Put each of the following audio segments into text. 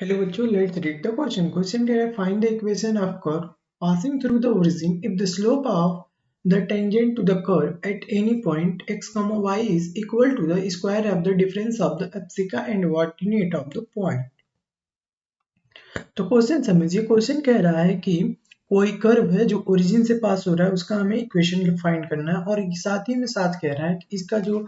Hello bachcho, let's read the question. Question here, find the equation of curve passing through the origin if the slope of the tangent to the curve at any point x, y is equal to the square of the difference of the abscissa and coordinate of the point. तो question समझिए, question कह रहा है कि कोई curve है जो origin से पास हो रहा है, उसका हमें इक्वेशन फाइंड करना है और साथ ही में साथ कह रहा है कि इसका जो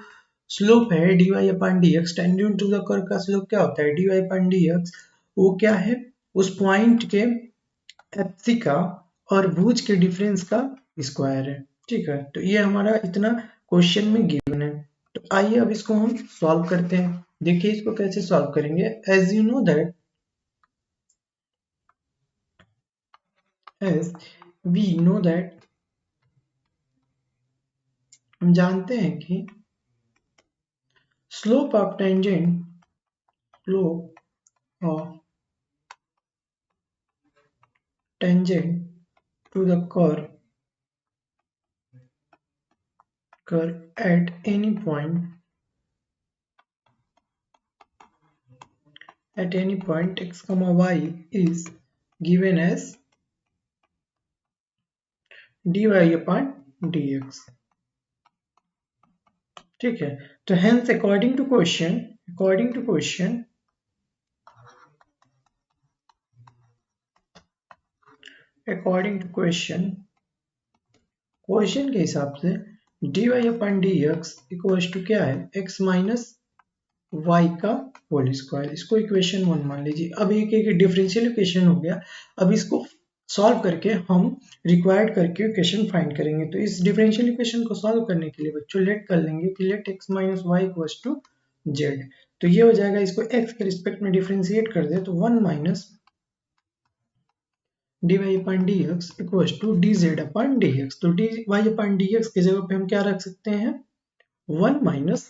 स्लोप है dy upon dx, tangent to the curve का स्लोप क्या होता है dy अपॉन dx, वो क्या है उस पॉइंट के एप्सिका और भुज के डिफरेंस का स्क्वायर है। ठीक है, तो ये हमारा इतना क्वेश्चन में गिवन है। तो आइए अब इसको हम सॉल्व करते हैं। देखिए इसको कैसे सॉल्व करेंगे। As you know that, as we know that, हम जानते हैं कि slope of tangent to the curve at any point x comma y is given as dy upon dx। ठीक है, तो hence according to question के हिसाब से dy upon dx equals to क्या है x माइनस y का होल स्क्वायर। इसको इक्वेशन 1 मान लीजिए। अब एक डिफरेंशियल इक्वेशन हो गया। अब इसको सॉल्व करके हम रिक्वायर्ड करके इक्वेशन फाइंड करेंगे। तो इस डिफरेंशियल इक्वेशन को सॉल्व करने के लिए बच्चों लेट कर लेंगे कि let x minus Y equals to z। तो ये हो जाएगा, इसको x के रिस्पेक्ट में डिफरेंशिएट कर दे तो 1 minus dy upon dx equals to dz upon dx। तो dy अपॉन dx की जगह पे हम क्या रख सकते हैं 1 minus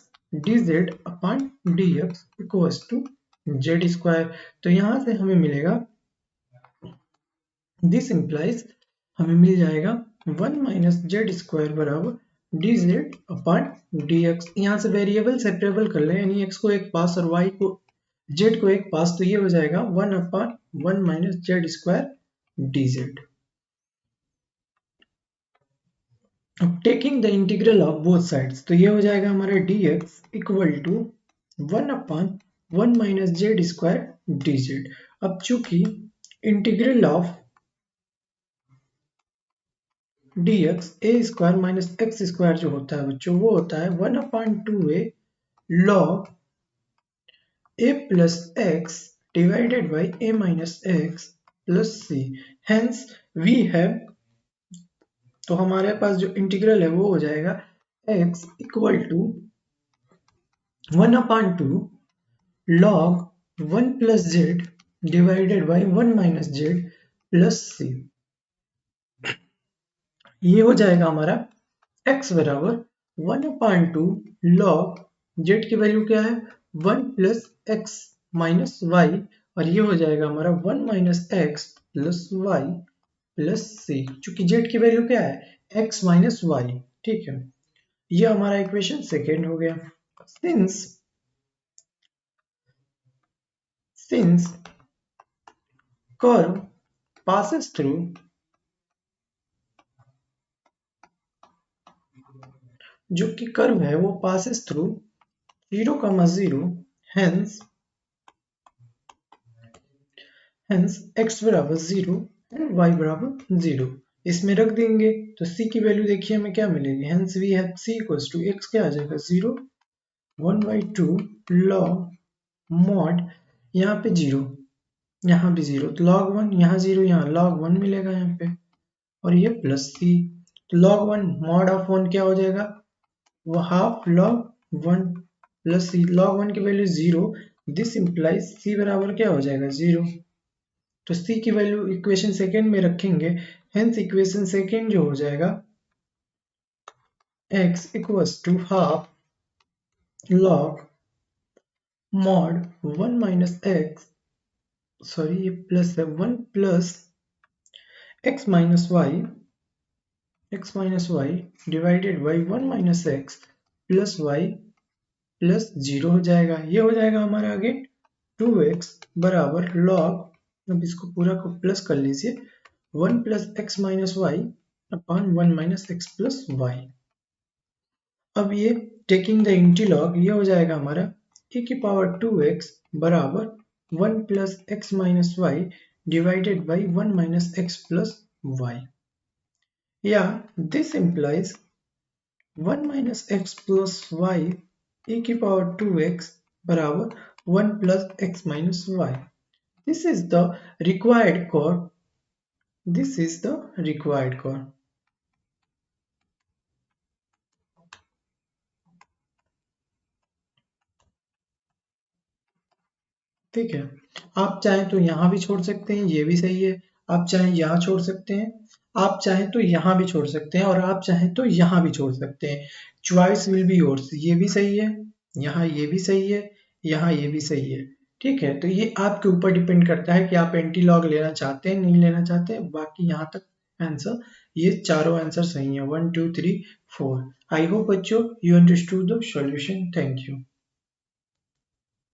dz upon dx equals to z square. तो यहां से हमें मिलेगा, दिस इंप्लाइज हमें मिल जाएगा 1 माइनस जेड स्क्वायर बराबर dz अपॉन dx। यहाँ से वेरिएबल सेपरेबल कर लें, यानी x को एक पास और y को z को एक पास, तो ये हो जाएगा 1 upon 1 minus Z square dz। अब taking the integral of both sides, तो ये हो जाएगा हमारा dx equal to 1 upon 1 minus Z square dz। अब चूंकि integral of dx A square minus X square जो होता है बच्चों, वो होता है 1 अपॉन 2a log a plus X divided by a minus X plus C. Hence we have, तो हमारे पास जो इंटीग्रल है वो हो जाएगा x equal to 1 upon 2 log 1 plus Z divided by 1 minus Z plus C. ये हो जाएगा हमारा x बराबर 1 अपॉन 2 log z की वैल्यू क्या है 1 प्लस एक्स माइनस वाई, और ये हो जाएगा हमारा 1 minus X plus Y plus C. चूंकि z की वैल्यू क्या है x माइनस वाई। ठीक है, ये हमारा इक्वेशन सेकेंड हो गया। सिंस कर्व passes through जो कि कर्व है वो passes through 0, 0, hence x बराबर 0 एंड y बराबर 0। इसमें रख देंगे तो c की वैल्यू देखिए हमें क्या मिलेगी। hence we have c equals to x क्या आ जाएगा 0 1/2 log mod, यहाँ पे 0 यहाँ भी 0, तो log 1 यहाँ 0 यहाँ log 1 मिलेगा यहाँ पे, और ये प्लस c। तो log 1 mod ऑफ 1 क्या हो जाएगा वो half log 1 plus c। log 1 की वैल्यू 0, दिस इंप्लाइज c बराबर क्या हो जाएगा 0। तो c की वैल्यू इक्वेशन सेकेंड में रखेंगे। हेंस इक्वेशन सेकेंड जो हो जाएगा x equals to half log mod 1 minus X, sorry ये प्लस है 1 plus x minus Y divided by 1 minus X plus Y plus 0 हो जाएगा। ये हो जाएगा हमारा अगेन 2x बराबर लॉग, अब इसको पूरा को प्लस कर लीजिए, 1 plus X minus Y upon 1 minus X plus Y. अब ये टेकिंग द इंटीलॉग ये हो जाएगा हमारा e की पावर 2x बराबर 1 plus X minus Y divided by 1 minus X plus Y, या this implies 1 minus x plus y e की power 2x बराबर 1 plus x minus y. This is the required core. This is the required core. ठीक है, आप चाहें तो यहाँ भी छोड़ सकते हैं, ये भी सही है। आप चाहें यहाँ छोड़ सकते हैं, आप चाहें तो यहाँ भी छोड़ सकते हैं, और आप चाहें तो यहाँ भी छोड़ सकते हैं। Choice will be yours. ये भी सही है, यहाँ ये भी सही है, यहाँ ये भी सही है। ठीक है, तो ये आपके ऊपर डिपेंड करता है कि आप एंटीलॉग लेना चाहते हैं नहीं लेना चाहते हैं। बाकी यहाँ तक आंसर, ये चारों आंसर सही है, 1 2 3 4। आई होप बच्चों you understood the solution. Thank you.